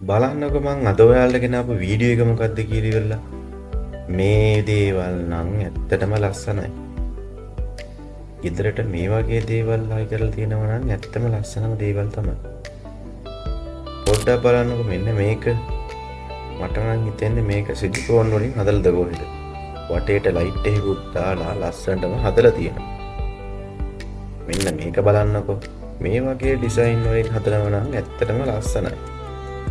බලන්නකො මං අද ඔයාලට ගෙනාපු වීඩියෝ එක මොකක්ද කියලා ඉවරලා. මේ දේවල් නම් ඇත්තටම ලස්සනයි. ගෙදරට මේ වගේ දේවල් ආයි කරලා තියෙනවා නම් ඇත්තම ලස්සනම දේවල් තමයි. පොඩ්ඩක් බලන්නකො මෙන්න මේක. මට නම් හිතෙන්නේ මේක සිලිකෝන් වලින් හදලාද කොහෙද. වටේට ලයිට් එකකුත් දාලා ලස්සනටම හදලා තියෙනවා. මෙන්න මේක බලන්නකො. මේ වගේ ඩිසයින් වලින් හදනවා නම් ඇත්තටම ලස්සනයි.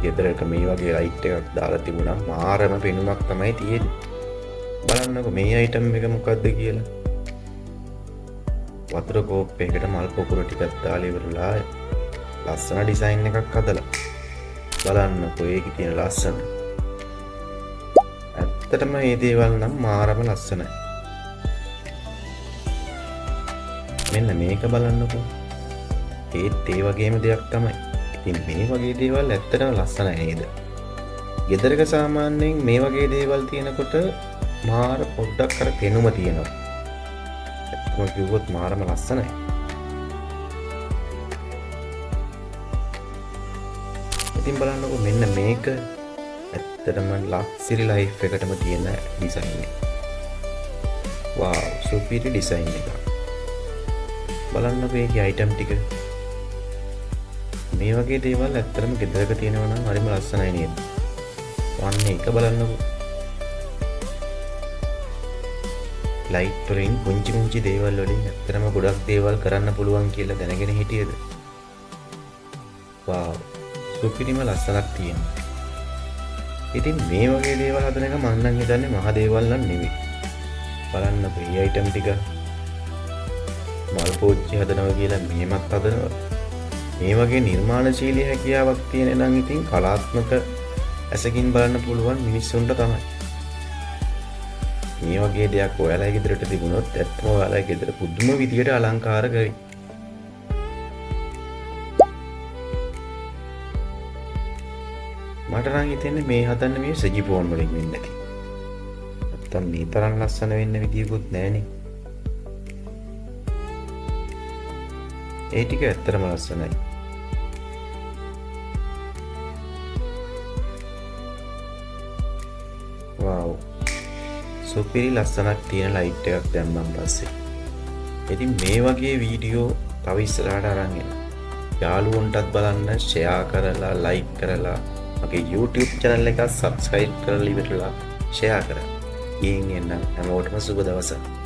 ගෙදරට මේ වගේ ලයිට් එකක් දාලා තිබුණා මාරම පෙනුමක් තමයි තියෙන්නේ. බලන්නකො මේ අයිටම් එක මොකක්ද කියලා. වතුර කෝප්පයකට මල් පොකුරු ටිකක් දාලා ඉවරලා ලස්සන ඩිසයින් එකක් හදලා. බලන්නකො ඒකේ තියෙන ලස්සන. ඇත්තටම මේ දේවල් නම් මාරම ලස්සනයි. මෙන්න මේක බලන්නකො. ඒත් ඒ වගේම දෙයක් තමයි. ඉතින් මේ වගේ දේවල් ඇත්තටම ලස්සනයි නේද? ගෙදරක සාමාන්‍යයෙන් මේ වගේ දේවල් තියෙනකොට මාර පොඩ්ඩක් අර පෙනුම තියෙනවා. ඇත්තම කිව්වොත් මාරම ලස්සනයි. ඉතින් බලන්නකො මෙන්න මේක ඇත්තටම ලක්සිරි ලයිෆ් එකටම තියෙන ඩිසයින් එක. වාව් සුපිරි ඩිසයින් එකක්. බලන්නකො මේකේ අයිටම් ටික. මේ වගේ දේවල් ඇත්තටම ගෙදරක තියෙනවා නම් හරිම ලස්සනයි නේද? වන්න එක බලන්නකො. ලයිට් වලින් පුංචි දේවල් වලින් ඇත්තටම ගොඩක් දේවල් කරන්න පුළුවන් කියලා දැනගෙන හිටියද? වාව් සුපිරිම ලස්සනක් තියෙනවා. ඉතින් මේ වගේ දේවල් හදන එක මම නම් හිතන්නේ මහ දේවල් නම් නෙවෙයි. බලන්නකො මේ අයිටම් ටික. මල් පෝච්චි හදනවා කියලා මෙහෙමත් හදනවා. මේ වගේ නිර්මාණශීලී හැකියාවක් තියෙන නම් ඉතින් කලාත්මක ඇසකින් බලන්න පුළුවන් මිනිස්සුන්ට තමයි. මේ වගේ දෙයක් ඔයාලගේ ගෙදරට තිබුණොත් ඇත්තම ඔයාලගේ ගෙදර පුදුම විදියට අලංකාර කරයි. මට නම් හිතෙන්නේ මේ හදන්න මේ සජිපෝන් වලින් වෙන්නේ නැති. නැත්තම් මේ තරම් ලස්සන වෙන්න විදියකුත් නැහනේ. ඒ ටික ඇත්තටම ලස්සනයි. වාව් සුපිරි ලස්සනක් තියෙන ලයිට් එකක් දැම්මන් පස්සේ ඉතින් මේ වගේ වීඩියෝ තව ඉස්සරහට අරන් එන්න. යාළුවන්ටත් බලන්න ෂෙයා කරලා ලයික් කරලා මගේ YouTube channel එක subscribe කරලා ඉවරලා ෂෙයා කරන්න. ගිහින් එන්න හැමෝටම සුබ දවසක්.